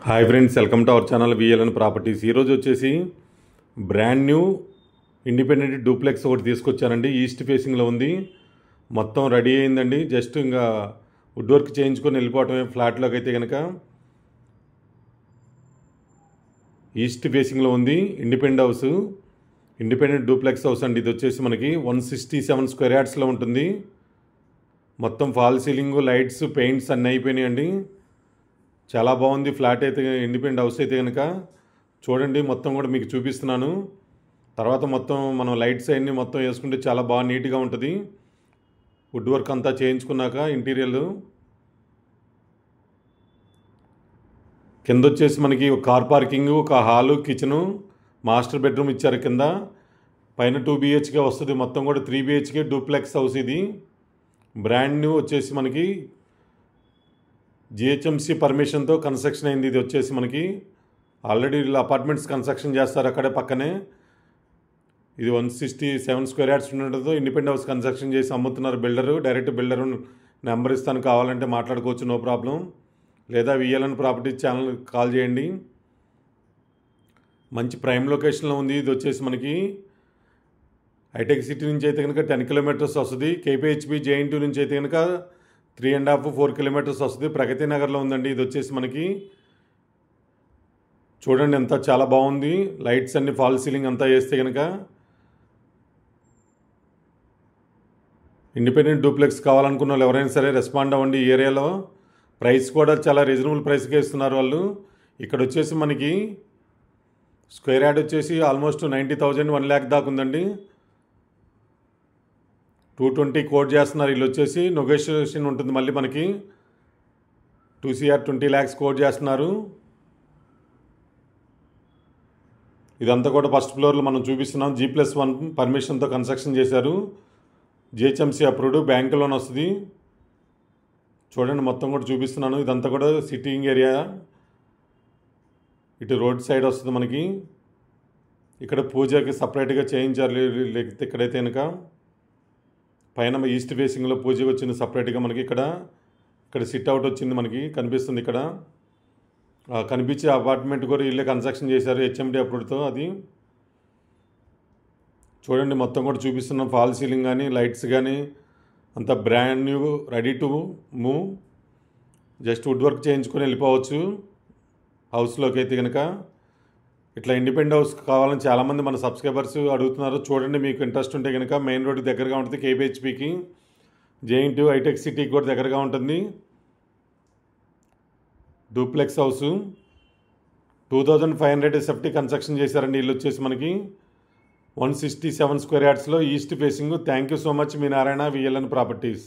Hi friends, welcome to our channel VLN properties. ఈరోజు వచ్చేసి brand new independent duplex ఒకటి తీసుకొచ్చానండి. ఈస్ట్ ఫేసింగ్లో ఉంది, మొత్తం రెడీ అయిందండి. జస్ట్ ఇంకా వుడ్ వర్క్ చేయించుకొని వెళ్ళిపోవటమే ఫ్లాట్లోకి. అయితే కనుక ఈస్ట్ ఫేసింగ్లో ఉంది, ఇండిపెండెంట్ డూప్లెక్స్ హౌస్ అండి. ఇది వచ్చేసి మనకి 167 స్క్వేర్ యార్డ్స్లో ఉంటుంది. మొత్తం ఫాల్ సీలింగ్, లైట్స్, పెయింట్స్ అన్నీ అయిపోయినాయండి. చాలా బాగుంది ఫ్లాట్ అయితే, ఇండిపెండెంట్ హౌస్ అయితే కనుక చూడండి. మొత్తం కూడా మీకు చూపిస్తున్నాను. తర్వాత మొత్తం మనం లైట్స్ అన్నీ మొత్తం వేసుకుంటే చాలా బాగా నీట్గా ఉంటుంది. వుడ్ వర్క్ అంతా చేయించుకున్నాక ఇంటీరియర్ కింద వచ్చేసి మనకి ఒక కార్ పార్కింగ్, ఒక హాలు, కిచెను, మాస్టర్ బెడ్రూమ్ ఇచ్చారు కింద. పైన 2 BHK వస్తుంది. మొత్తం కూడా 3 BHK డూప్లెక్స్ హౌస్. ఇది బ్రాండ్ న్యూ వచ్చేసి మనకి GHMC పర్మిషన్తో కన్స్ట్రక్షన్ అయింది. ఇది వచ్చేసి మనకి ఆల్రెడీ వీళ్ళు అపార్ట్మెంట్స్ కన్స్ట్రక్షన్ చేస్తారు అక్కడే పక్కనే. ఇది 167 స్క్వేర్ యార్డ్స్ ఉండడంతో ఇండిపెండెంట్ హౌస్ కన్స్ట్రక్షన్ చేసి అమ్ముతున్నారు బిల్డరు. డైరెక్ట్ బిల్డర్ నెంబర్ ఇస్తాను, కావాలంటే మాట్లాడుకోవచ్చు, నో ప్రాబ్లం. లేదా విఎల్ఎన్ ప్రాపర్టీస్ ఛానల్ కాల్ చేయండి. మంచి ప్రైమ్ లొకేషన్లో ఉంది. ఇది వచ్చేసి మనకి హైటెక్ సిటీ నుంచి అయితే కనుక 10 కిలోమీటర్స్ వస్తుంది. KPHP JN2 నుంచి అయితే కనుక 3.5-4 కిలోమీటర్స్ వస్తుంది. ప్రగతి నగర్లో ఉందండి. ఇది వచ్చేసి మనకి చూడండి ఎంత చాలా బాగుంది. లైట్స్ అన్ని ఫాల్ సీలింగ్ అంతా వేస్తే కనుక ఇండిపెండెంట్ డూప్లెక్స్ కావాలనుకున్న వాళ్ళు ఎవరైనా సరే రెస్పాండ్ అవ్వండి. ఈ ఏరియాలో ప్రైస్ కూడా చాలా రీజనబుల్ ప్రైస్కే ఇస్తున్నారు వాళ్ళు. ఇక్కడ వచ్చేసి మనకి స్క్వేర్ యార్డ్ వచ్చేసి ఆల్మోస్ట్ 90,000, 1 lakh దాకా ఉందండి. 220 కోట్ చేస్తున్నారు. వీళ్ళు వచ్చేసి నెగోషియేషన్ ఉంటుంది మళ్ళీ మనకి. 2 CR 20 lakhs కోట్ చేస్తున్నారు. ఇదంతా కూడా ఫస్ట్ ఫ్లోర్లో మనం చూపిస్తున్నాం. G+1 పర్మిషన్తో కన్స్ట్రక్షన్ చేశారు. GHMC అప్రూవ్డ్, బ్యాంక్ లోన్ వస్తుంది. చూడండి మొత్తం కూడా చూపిస్తున్నాను. ఇదంతా కూడా సిట్టింగ్ ఏరియా. ఇటు రోడ్ సైడ్ వస్తుంది మనకి. ఇక్కడ పూజకి సపరేట్గా చేయించారు. ఇక్కడైతే కనుక పైన ఈస్ట్ ఫేసింగ్లో పూజకి వచ్చింది సపరేట్గా మనకి. ఇక్కడ సిట్ అవుట్ వచ్చింది మనకి కనిపిస్తుంది. ఇక్కడ కనిపించే అపార్ట్మెంట్ కూడా ఇల్లే కన్స్ట్రక్షన్ చేశారు HMD అప్రూవ్డ్తో. అది చూడండి మొత్తం కూడా చూపిస్తున్నాం. ఫాల్ సీలింగ్ కానీ లైట్స్ కానీ అంత brand new, ready to move. Just wood work చేయించుకొని వెళ్ళిపోవచ్చు హౌస్లోకి. అయితే కనుక ఇట్లా ఇండిపెండెంట్ హౌస్ కావాలని చాలామంది మన సబ్స్క్రైబర్స్ అడుగుతున్నారు. చూడండి, మీకు ఇంట్రెస్ట్ ఉంటే కనుక మెయిన్ రోడ్కి దగ్గరగా ఉంటుంది. KPHPకి, JN2 హైటెక్ సిటీకి కూడా దగ్గరగా ఉంటుంది. డూప్లెక్స్ హౌస్ 2500 SFT కన్స్ట్రక్షన్ చేశారండి. ఇల్లు వచ్చేసి మనకి 167 స్క్వేర్ యార్డ్స్లో east facing. Thank you so much. మీ నారాయణ, విఎల్ఎన్ ప్రాపర్టీస్.